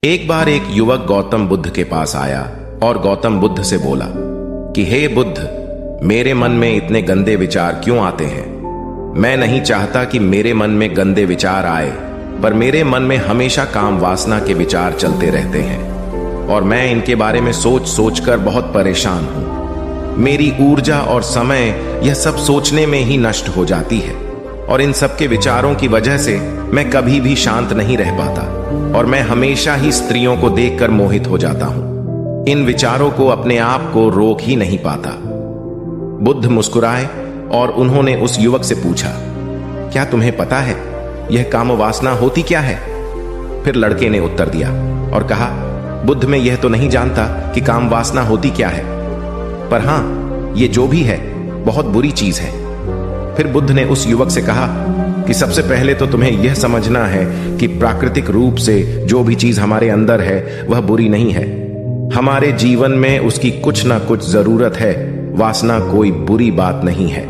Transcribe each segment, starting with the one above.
एक बार एक युवक गौतम बुद्ध के पास आया और गौतम बुद्ध से बोला कि हे बुद्ध, मेरे मन में इतने गंदे विचार क्यों आते हैं। मैं नहीं चाहता कि मेरे मन में गंदे विचार आए, पर मेरे मन में हमेशा काम वासना के विचार चलते रहते हैं और मैं इनके बारे में सोच सोचकर बहुत परेशान हूं। मेरी ऊर्जा और समय यह सब सोचने में ही नष्ट हो जाती है और इन सब के विचारों की वजह से मैं कभी भी शांत नहीं रह पाता और मैं हमेशा ही स्त्रियों को देखकर मोहित हो जाता हूं। इन विचारों को अपने आप को रोक ही नहीं पाता। बुद्ध मुस्कुराए और उन्होंने उस युवक से पूछा, क्या तुम्हें पता है यह काम वासना होती क्या है? फिर लड़के ने उत्तर दिया और कहा, बुद्ध, मैं यह तो नहीं जानता कि काम वासना होती क्या है, पर हां, ये जो भी है बहुत बुरी चीज है। फिर बुद्ध ने उस युवक से कहा कि सबसे पहले तो तुम्हें यह समझना है कि प्राकृतिक रूप से जो भी चीज हमारे अंदर है वह बुरी नहीं है। हमारे जीवन में उसकी कुछ ना कुछ जरूरत है। वासना कोई बुरी बात नहीं है।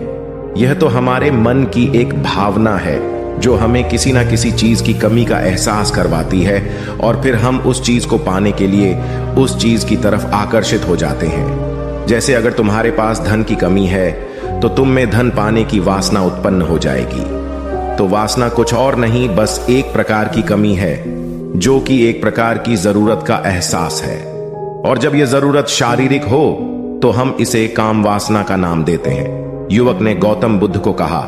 यह तो हमारे मन की एक भावना है जो हमें किसी ना किसी चीज की कमी का एहसास करवाती है और फिर हम उस चीज को पाने के लिए उस चीज की तरफ आकर्षित हो जाते हैं। जैसे अगर तुम्हारे पास धन की कमी है तो तुम में धन पाने की वासना उत्पन्न हो जाएगी। तो वासना कुछ और नहीं, बस एक प्रकार की कमी है जो कि एक प्रकार की जरूरत का एहसास है, और जब यह जरूरत शारीरिक हो तो हम इसे काम वासना का नाम देते हैं। युवक ने गौतम बुद्ध को कहा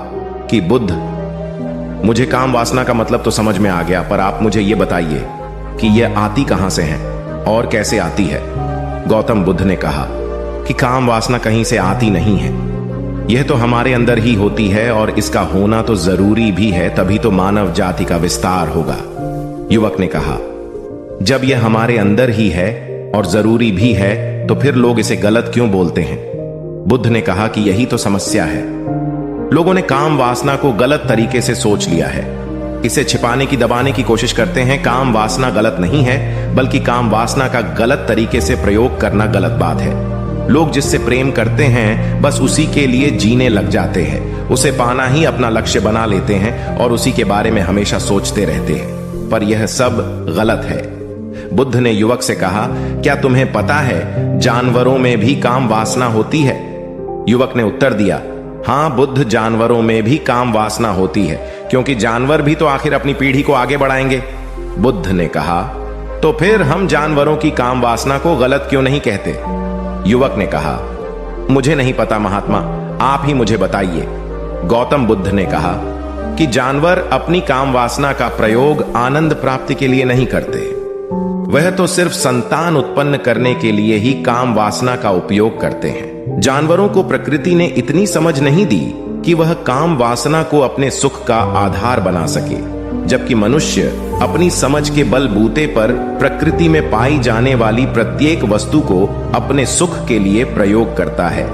कि बुद्ध, मुझे काम वासना का मतलब तो समझ में आ गया, पर आप मुझे यह बताइए कि यह आती कहां से है और कैसे आती है। गौतम बुद्ध ने कहा कि काम वासना कहीं से आती नहीं है, यह तो हमारे अंदर ही होती है और इसका होना तो जरूरी भी है, तभी तो मानव जाति का विस्तार होगा। युवक ने कहा, जब यह हमारे अंदर ही है और जरूरी भी है तो फिर लोग इसे गलत क्यों बोलते हैं? बुद्ध ने कहा कि यही तो समस्या है। लोगों ने काम वासना को गलत तरीके से सोच लिया है, इसे छिपाने की दबाने की कोशिश करते हैं। काम वासना गलत नहीं है, बल्कि काम वासना का गलत तरीके से प्रयोग करना गलत बात है। लोग जिससे प्रेम करते हैं बस उसी के लिए जीने लग जाते हैं, उसे पाना ही अपना लक्ष्य बना लेते हैं और उसी के बारे में हमेशा सोचते रहते हैं, पर यह सब गलत है। बुद्ध ने युवक से कहा, क्या तुम्हें पता है जानवरों में भी काम वासना होती है? युवक ने उत्तर दिया, हां बुद्ध, जानवरों में भी काम वासना होती है, क्योंकि जानवर भी तो आखिर अपनी पीढ़ी को आगे बढ़ाएंगे। बुद्ध ने कहा, तो फिर हम जानवरों की काम वासना को गलत क्यों नहीं कहते? युवक ने कहा, मुझे नहीं पता महात्मा, आप ही मुझे बताइए। गौतम बुद्ध ने कहा कि जानवर अपनी काम वासना का प्रयोग आनंद प्राप्ति के लिए नहीं करते, वह तो सिर्फ संतान उत्पन्न करने के लिए ही काम वासना का उपयोग करते हैं। जानवरों को प्रकृति ने इतनी समझ नहीं दी कि वह काम वासना को अपने सुख का आधार बना सके, जबकि मनुष्य अपनी समझ के बलबूते पर प्रकृति में पाई जाने वाली प्रत्येक वस्तु को अपने सुख के लिए प्रयोग करता है।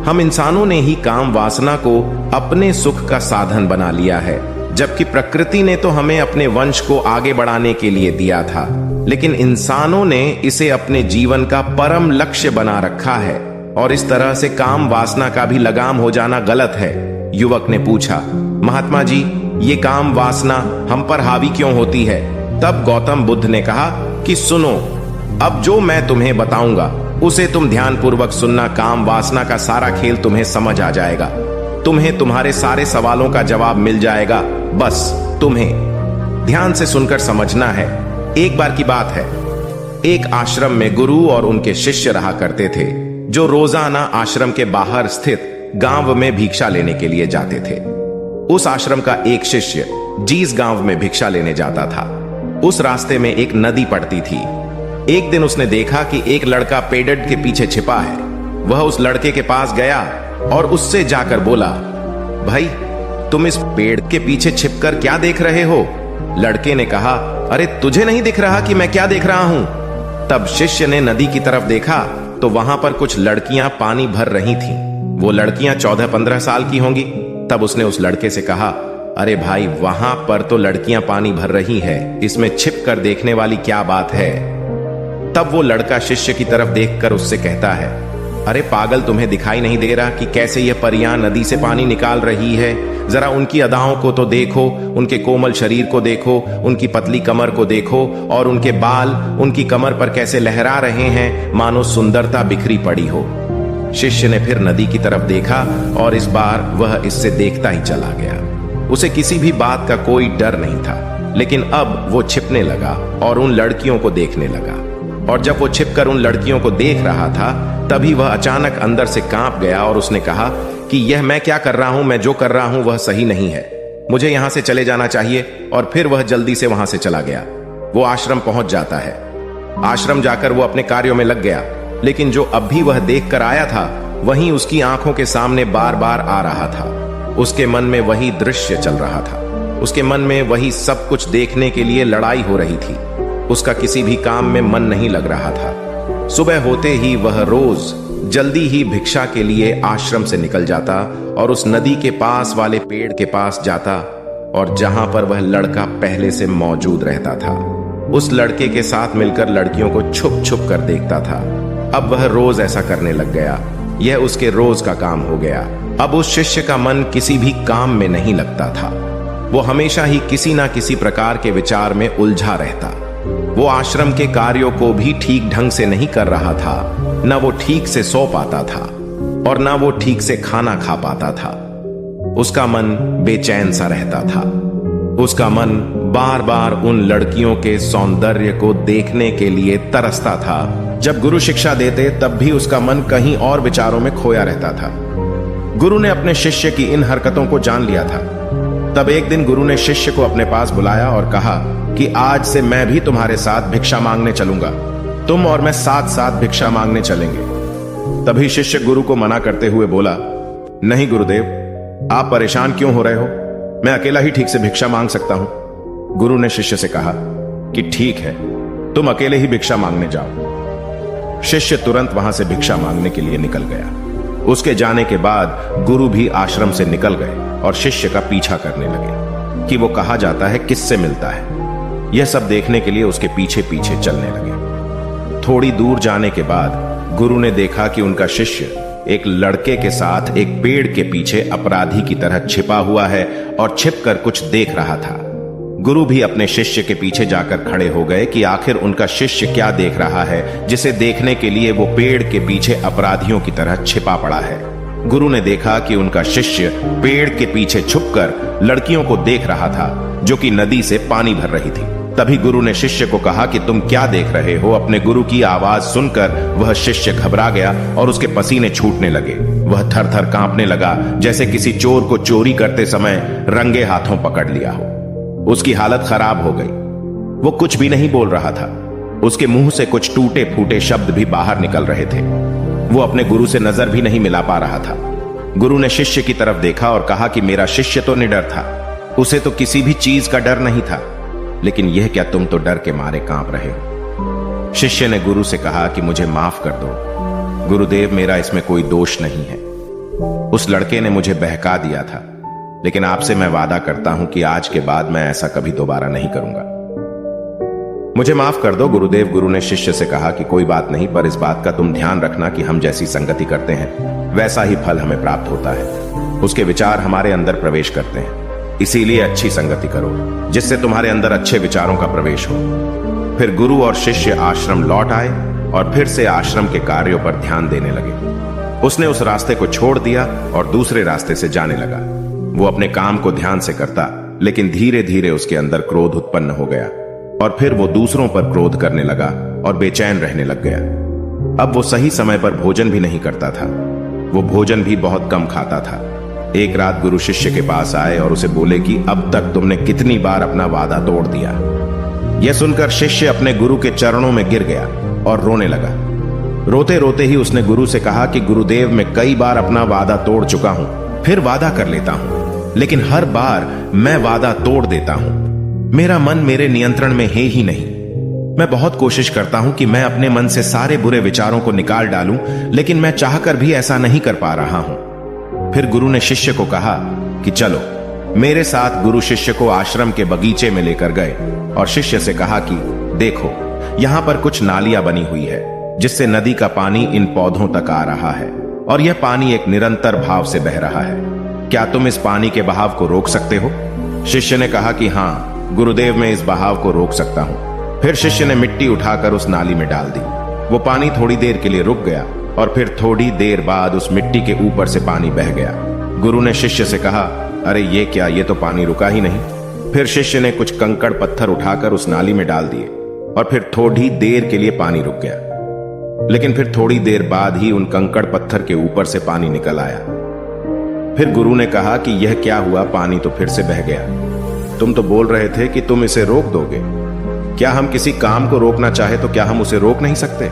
हम इंसानों ने ही काम वासना को अपने सुख का साधन बना लिया है, जबकि प्रकृति ने तो हमें अपने वंश को आगे बढ़ाने के लिए दिया था, लेकिन इंसानों ने इसे अपने जीवन का परम लक्ष्य बना रखा है और इस तरह से काम वासना का भी लगाम हो जाना गलत है। युवक ने पूछा, महात्मा जी, ये काम वासना हम पर हावी क्यों होती है? तब गौतम बुद्ध ने कहा कि सुनो, अब जो मैं तुम्हें बताऊंगा उसे तुम ध्यानपूर्वक सुनना। काम वासना का सारा खेल तुम्हें समझ आ जाएगा, तुम्हें तुम्हारे सारे सवालों का जवाब मिल जाएगा, बस तुम्हें ध्यान से सुनकर समझना है। एक बार की बात है, एक आश्रम में गुरु और उनके शिष्य रहा करते थे, जो रोजाना आश्रम के बाहर स्थित गांव में भिक्षा लेने के लिए जाते थे। उस आश्रम का एक शिष्य जिस गांव में भिक्षा लेने जाता था, उस रास्ते में एक नदी पड़ती थी। एक दिन उसने देखा कि एक लड़का पेड़ के पीछे छिपा है। वह उस लड़के के पास गया और उससे जाकर बोला, भाई, तुम इस पेड़ के पीछे छिपकर क्या देख रहे हो? लड़के ने कहा, अरे तुझे नहीं दिख रहा कि मैं क्या देख रहा हूं? तब शिष्य ने नदी की तरफ देखा तो वहां पर कुछ लड़कियां पानी भर रही थीं। वो लड़कियां 14-15 साल की होंगी। तब उसने उस लड़के से कहा, अरे भाई, वहां पर तो लड़कियां पानी भर रही है, इसमें छिप कर देखने वाली क्या बात है? तब वो लड़का शिष्य की तरफ देखकर उससे कहता है, अरे पागल, तुम्हें दिखाई नहीं दे रहा कि कैसे यह परियां नदी से पानी निकाल रही है? जरा उनकी अदाओं को तो देखो, उनके कोमल शरीर को देखो, उनकी पतली कमर को देखो, और उनके बाल उनकी कमर पर कैसे लहरा रहे हैं, मानो सुंदरता बिखरी पड़ी हो। शिष्य ने फिर नदी की तरफ देखा और इस बार वह इससे देखता ही चला गया। उसे किसी भी बात का कोई डर नहीं था, लेकिन अब वो छिपने लगा और उन लड़कियों को देखने लगा। और जब वो छिपकर उन लड़कियों को देख रहा था, तभी वह अचानक अंदर से कांप गया और उसने कहा कि यह मैं क्या कर रहा हूं, मैं जो कर रहा हूं वह सही नहीं है, मुझे यहां से चले जाना चाहिए। और फिर वह जल्दी से वहां से चला गया। वो आश्रम पहुंच जाता है। आश्रम जाकर वो अपने कार्यों में लग गया, लेकिन जो अब भी वह देख कर आया था वहीं उसकी आंखों के सामने बार बार आ रहा था। उसके मन में वही दृश्य चल रहा था, उसके मन में वही सब कुछ देखने के लिए लड़ाई हो रही थी। उसका किसी भी काम में मन नहीं लग रहा था। सुबह होते ही वह रोज जल्दी ही भिक्षा के लिए आश्रम से निकल जाता और उस नदी के पास वाले पेड़ के पास जाता, और जहां पर वह लड़का पहले से मौजूद रहता था, उस लड़के के साथ मिलकर लड़कियों को छुप छुप कर देखता था। अब वह रोज ऐसा करने लग गया। यह उसके रोज का काम हो गया। अब उस शिष्य का मन किसी भी काम में नहीं लगता था। वो हमेशा ही किसी ना किसी प्रकार के विचार में उलझा रहता। वो आश्रम के कार्यों को भी ठीक ढंग से नहीं कर रहा था। न वो ठीक से सो पाता था और न वो ठीक से खाना खा पाता था। उसका मन बेचैन सा रहता था। उसका मन बार बार उन लड़कियों के सौंदर्य को देखने के लिए तरसता था। जब गुरु शिक्षा देते तब भी उसका मन कहीं और विचारों में खोया रहता था। गुरु ने अपने शिष्य की इन हरकतों को जान लिया था। तब एक दिन गुरु ने शिष्य को अपने पास बुलाया और कहा कि आज से मैं भी तुम्हारे साथ भिक्षा मांगने चलूंगा। तुम और मैं साथ साथ भिक्षा मांगने चलेंगे। तभी शिष्य गुरु को मना करते हुए बोला, नहीं गुरुदेव, आप परेशान क्यों हो रहे हो? मैं अकेला ही ठीक से भिक्षा मांग सकता हूं। गुरु ने शिष्य से कहा कि ठीक है, तुम अकेले ही भिक्षा मांगने जाओ। शिष्य तुरंत वहां से भिक्षा मांगने के लिए निकल गया। उसके जाने के बाद गुरु भी आश्रम से निकल गए और शिष्य का पीछा करने लगे कि वो कहा जाता है, किससे मिलता है। यह सब देखने के लिए उसके पीछे पीछे चलने लगे। थोड़ी दूर जाने के बाद गुरु ने देखा कि उनका शिष्य एक लड़के के साथ एक पेड़ के पीछे अपराधी की तरह छिपा हुआ है और छिपकर कुछ देख रहा था। गुरु भी अपने शिष्य के पीछे जाकर खड़े हो गए कि आखिर उनका शिष्य क्या देख रहा है, जिसे देखने के लिए वो पेड़ के पीछे अपराधियों की तरह छिपा पड़ा है। गुरु ने देखा कि उनका शिष्य पेड़ के पीछे छुपकर लड़कियों को देख रहा था, जो कि नदी से पानी भर रही थी। तभी गुरु ने शिष्य को कहा कि तुम क्या देख रहे हो? अपने गुरु की आवाज सुनकर वह शिष्य घबरा गया और उसके पसीने छूटने लगे। वह थर थर कांपने लगा, जैसे किसी चोर को चोरी करते समय रंगे हाथों पकड़ लिया हो। उसकी हालत खराब हो गई। वो कुछ भी नहीं बोल रहा था। उसके मुंह से कुछ टूटे फूटे शब्द भी बाहर निकल रहे थे। वो अपने गुरु से नजर भी नहीं मिला पा रहा था। गुरु ने शिष्य की तरफ देखा और कहा कि मेरा शिष्य तो निडर था, उसे तो किसी भी चीज का डर नहीं था, लेकिन यह क्या तुम तो डर के मारे कांप रहे हो। शिष्य ने गुरु से कहा कि मुझे माफ कर दो गुरुदेव, मेरा इसमें कोई दोष नहीं है। उस लड़के ने मुझे बहका दिया था, लेकिन आपसे मैं वादा करता हूं कि आज के बाद मैं ऐसा कभी दोबारा नहीं करूंगा। मुझे माफ कर दो गुरुदेव। गुरु ने शिष्य से कहा कि कोई बात नहीं, पर इस बात का तुम ध्यान रखना कि हम जैसी संगति करते हैं वैसा ही फल हमें प्राप्त होता है। उसके विचार हमारे अंदर प्रवेश करते हैं, इसीलिए अच्छी संगति करो जिससे तुम्हारे अंदर अच्छे विचारों का प्रवेश हो। फिर गुरु और शिष्य आश्रम लौट आए और फिर से आश्रम के कार्यों पर ध्यान देने लगे। उसने उस रास्ते को छोड़ दिया और दूसरे रास्ते से जाने लगा। वो अपने काम को ध्यान से करता, लेकिन धीरे धीरे उसके अंदर क्रोध उत्पन्न हो गया और फिर वो दूसरों पर क्रोध करने लगा और बेचैन रहने लग गया। अब वो सही समय पर भोजन भी नहीं करता था। वो भोजन भी बहुत कम खाता था। एक रात गुरु शिष्य के पास आए और उसे बोले कि अब तक तुमने कितनी बार अपना वादा तोड़ दिया। यह सुनकर शिष्य अपने गुरु के चरणों में गिर गया और रोने लगा। रोते रोते ही उसने गुरु से कहा कि गुरुदेव, मैं कई बार अपना वादा तोड़ चुका हूं, फिर वादा कर लेता हूं, लेकिन हर बार मैं वादा तोड़ देता हूं। मेरा मन मेरे नियंत्रण में है ही नहीं। मैं बहुत कोशिश करता हूं कि मैं अपने मन से सारे बुरे विचारों को निकाल डालूं, लेकिन मैं चाहकर भी ऐसा नहीं कर पा रहा हूं। फिर गुरु ने शिष्य को कहा कि चलो मेरे साथ। गुरु शिष्य को आश्रम के बगीचे में लेकर गए और शिष्य से कहा कि देखो, यहां पर कुछ नालियां बनी हुई है जिससे नदी का पानी इन पौधों तक आ रहा है और यह पानी एक निरंतर भाव से बह रहा है। क्या तुम इस पानी के बहाव को रोक सकते हो? शिष्य ने कहा कि हां गुरुदेव, मैं इस बहाव को रोक सकता हूं। फिर शिष्य ने मिट्टी उठाकर उस नाली में डाल दी। वो पानी थोड़ी देर के लिए रुक गया और फिर थोड़ी देर बाद उस मिट्टी के ऊपर से पानी बह गया। गुरु ने शिष्य से कहा, अरे ये क्या, ये तो पानी रुका ही नहीं। फिर शिष्य ने कुछ कंकड़ पत्थर उठाकर उस नाली में डाल दिए और फिर थोड़ी देर के लिए पानी रुक गया। लेकिन फिर थोड़ी देर बाद ही उन कंकड़ पत्थर के ऊपर से पानी निकल आया। फिर गुरु ने कहा कि यह क्या हुआ, पानी तो फिर से बह गया। तुम तो बोल रहे थे कि तुम इसे रोक दोगे। क्या हम किसी काम को रोकना चाहे तो क्या हम उसे रोक नहीं सकते?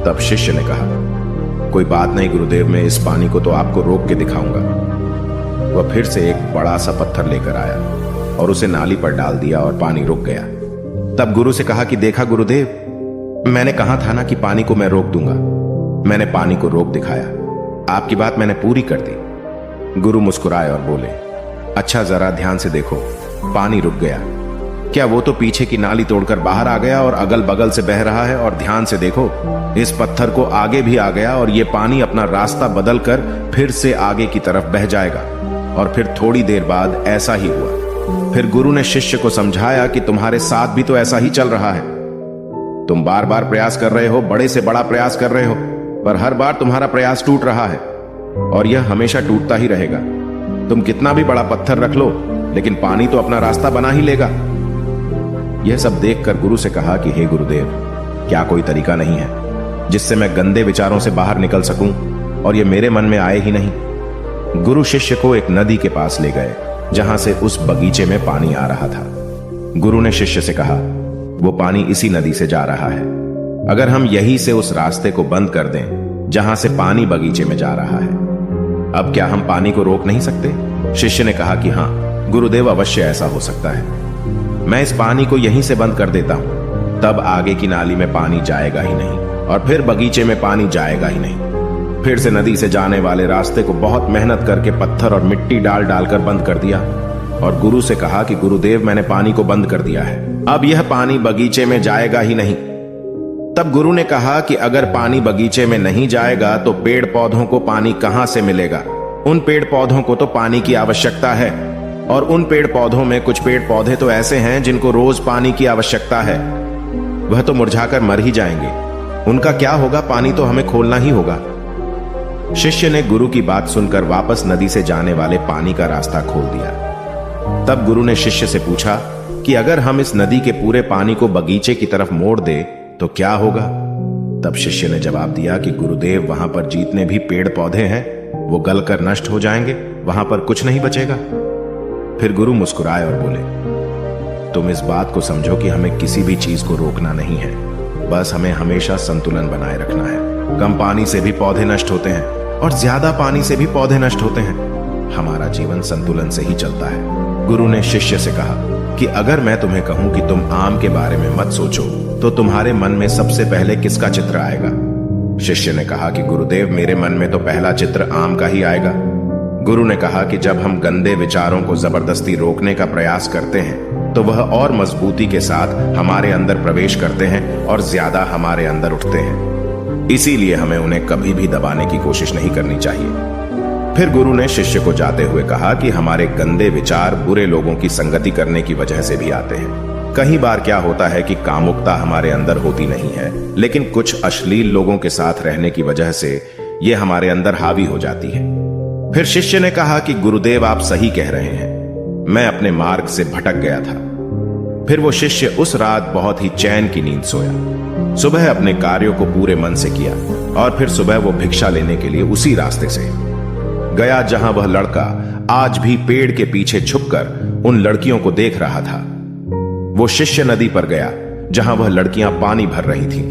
तब शिष्य ने कहा, कोई बात नहीं गुरुदेव, मैं इस पानी को तो आपको रोक के दिखाऊंगा। वह फिर से एक बड़ा सा पत्थर लेकर आया और उसे नाली पर डाल दिया और पानी रुक गया। तब गुरु से कहा कि देखा गुरुदेव, मैंने कहा था ना कि पानी को मैं रोक दूंगा। मैंने पानी को रोक दिखाया। आपकी बात मैंने पूरी कर दी। गुरु मुस्कुराए और बोले, अच्छा जरा ध्यान से देखो, पानी रुक गया। क्या वो तो पीछे की नाली तोड़कर बाहर आ गया और अगल बगल से बह रहा है? और ध्यान से देखो, इस पत्थर को आगे भी आ गया और ये पानी अपना रास्ता बदल कर फिर से आगे की तरफ बह जाएगा। और फिर थोड़ी देर बाद ऐसा ही हुआ। फिर गुरु ने शिष्य को समझाया कि तुम्हारे साथ भी तो ऐसा ही चल रहा है। तुम बार बार प्रयास कर रहे हो, बड़े से बड़ा प्रयास कर रहे हो, पर हर बार तुम्हारा प्रयास टूट रहा है और यह हमेशा टूटता ही रहेगा। तुम कितना भी बड़ा पत्थर रख लो, लेकिन पानी तो अपना रास्ता बना ही लेगा। यह सब देखकर गुरु से कहा कि हे गुरुदेव, क्या कोई तरीका नहीं है जिससे मैं गंदे विचारों से बाहर निकल सकूं और ये मेरे मन में आए ही नहीं? गुरु शिष्य को एक नदी के पास ले गए जहां से उस बगीचे में पानी आ रहा था। गुरु ने शिष्य से कहा, वो पानी इसी नदी से जा रहा है। अगर हम यहीं से उस रास्ते को बंद कर दें जहां से पानी बगीचे में जा रहा है, अब क्या हम पानी को रोक नहीं सकते? शिष्य ने कहा कि हां गुरुदेव, अवश्य ऐसा हो सकता है। मैं इस पानी को यहीं से बंद कर देता हूं, तब आगे की नाली में पानी जाएगा ही नहीं और फिर बगीचे में पानी जाएगा ही नहीं। फिर से नदी से जाने वाले रास्ते को बहुत मेहनत करके पत्थर और मिट्टी डाल डालकर बंद कर दिया और गुरु से कहा कि गुरुदेव, मैंने पानी को बंद कर दिया है, अब यह पानी बगीचे में जाएगा ही नहीं। तब गुरु ने कहा कि अगर पानी बगीचे में नहीं जाएगा तो पेड़ पौधों को पानी कहां से मिलेगा? उन पेड़ पौधों को तो पानी की आवश्यकता है और उन पेड़ पौधों में कुछ पेड़ पौधे तो ऐसे हैं जिनको रोज पानी की आवश्यकता है। वह तो मुरझाकर मर ही जाएंगे, उनका क्या होगा? पानी तो हमें खोलना ही होगा। शिष्य ने गुरु की बात सुनकर वापस नदी से जाने वाले पानी का रास्ता खोल दिया। तब गुरु ने शिष्य से पूछा कि अगर हम इस नदी के पूरे पानी को बगीचे की तरफ मोड़ दे तो क्या होगा? तब शिष्य ने जवाब दिया कि गुरुदेव, वहां पर जितने भी पेड़ पौधे हैं वो गलकर नष्ट हो जाएंगे, वहां पर कुछ नहीं बचेगा। फिर गुरु मुस्कुराए और बोले, तुम इस बात को समझो कि हमें किसी भी चीज को रोकना नहीं है, बस हमें हमेशा संतुलन बनाए रखना है। कम पानी से भी पौधे नष्ट होते हैं और ज्यादा पानी से भी पौधे नष्ट होते हैं। हमारा जीवन संतुलन से ही चलता है। गुरु ने शिष्य से कहा कि अगर मैं तुम्हें कहूं कि तुम आम के बारे में मत सोचो तो तुम्हारे मन में सबसे पहले किसका चित्र आएगा? शिष्य ने कहा कि गुरुदेव, मेरे मन में तो पहला चित्र आम का ही आएगा। गुरु ने कहा कि जब हम गंदे विचारों को जबरदस्ती रोकने का प्रयास करते हैं तो वह और मजबूती के साथ हमारे अंदर प्रवेश करते हैं और ज्यादा हमारे अंदर उठते हैं। इसीलिए हमें उन्हें कभी भी दबाने की कोशिश नहीं करनी चाहिए। फिर गुरु ने शिष्य को जाते हुए कहा कि हमारे गंदे विचार बुरे लोगों की संगति करने की वजह से भी आते हैं। कई बार क्या होता है कि कामुकता हमारे अंदर होती नहीं है, लेकिन कुछ अश्लील लोगों के साथ रहने की वजह से यह हमारे अंदर हावी हो जाती है। फिर शिष्य ने कहा कि गुरुदेव, आप सही कह रहे हैं, मैं अपने मार्ग से भटक गया था। फिर वो शिष्य उस रात बहुत ही चैन की नींद सोया। सुबह अपने कार्यों को पूरे मन से किया और फिर सुबह वो भिक्षा लेने के लिए उसी रास्ते से गया जहां वह लड़का आज भी पेड़ के पीछे छुपकर उन लड़कियों को देख रहा था। वो शिष्य नदी पर गया जहां वह लड़कियां पानी भर रही थीं।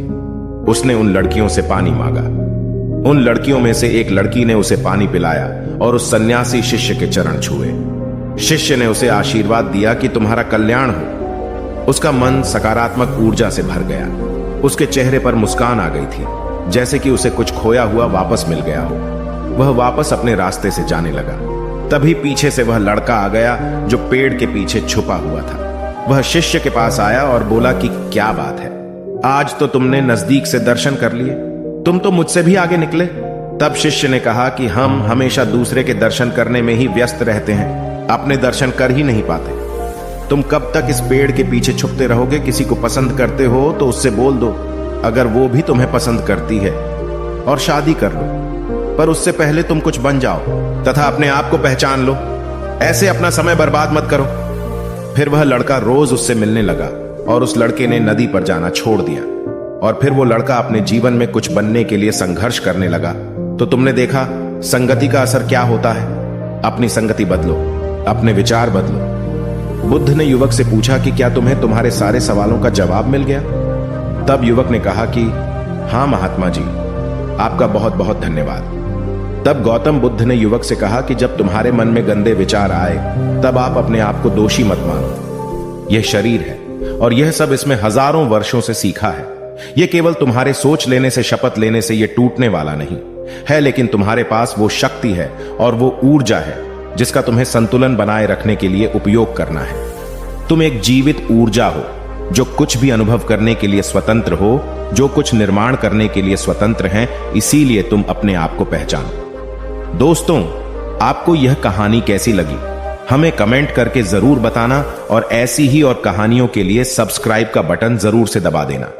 उसने उन लड़कियों से पानी मांगा। उन लड़कियों में से एक लड़की ने उसे पानी पिलाया और उस सन्यासी शिष्य के चरण छुए। शिष्य ने उसे आशीर्वाद दिया कि तुम्हारा कल्याण हो। उसका मन सकारात्मक ऊर्जा से भर गया। उसके चेहरे पर मुस्कान आ गई थी, जैसे कि उसे कुछ खोया हुआ वापस मिल गया हो। वह वापस अपने रास्ते से जाने लगा। तभी पीछे से वह लड़का आ गया जो पेड़ के पीछे छुपा हुआ था। वह शिष्य के पास आया और बोला कि क्या बात है, आज तो तुमने नजदीक से दर्शन कर लिए, तुम तो मुझसे भी आगे निकले। तब शिष्य ने कहा कि हम हमेशा दूसरे के दर्शन करने में ही व्यस्त रहते हैं, अपने दर्शन कर ही नहीं पाते। तुम कब तक इस पेड़ के पीछे छुपते रहोगे? किसी को पसंद करते हो तो उससे बोल दो, अगर वो भी तुम्हें पसंद करती है, और शादी कर लो। पर उससे पहले तुम कुछ बन जाओ तथा अपने आप को पहचान लो। ऐसे अपना समय बर्बाद मत करो। फिर वह लड़का रोज उससे मिलने लगा और उस लड़के ने नदी पर जाना छोड़ दिया। और फिर वो लड़का अपने जीवन में कुछ बनने के लिए संघर्ष करने लगा। तो तुमने देखा संगति का असर क्या होता है। अपनी संगति बदलो, अपने विचार बदलो। बुद्ध ने युवक से पूछा कि क्या तुम्हें तुम्हारे सारे सवालों का जवाब मिल गया? तब युवक ने कहा कि हां महात्मा जी, आपका बहुत बहुत धन्यवाद। तब गौतम बुद्ध ने युवक से कहा कि जब तुम्हारे मन में गंदे विचार आए तब आप अपने आप को दोषी मत मानो। यह शरीर है और यह सब इसमें हजारों वर्षों से सीखा है। यह केवल तुम्हारे सोच लेने से, शपथ लेने से यह टूटने वाला नहीं है, लेकिन तुम्हारे पास वो शक्ति है और वो ऊर्जा है जिसका तुम्हें संतुलन बनाए रखने के लिए उपयोग करना है। तुम एक जीवित ऊर्जा हो जो कुछ भी अनुभव करने के लिए स्वतंत्र हो, जो कुछ निर्माण करने के लिए स्वतंत्र हैं। इसीलिए तुम अपने आप को पहचानो। दोस्तों, आपको यह कहानी कैसी लगी हमें कमेंट करके जरूर बताना और ऐसी ही और कहानियों के लिए सब्सक्राइब का बटन जरूर से दबा देना।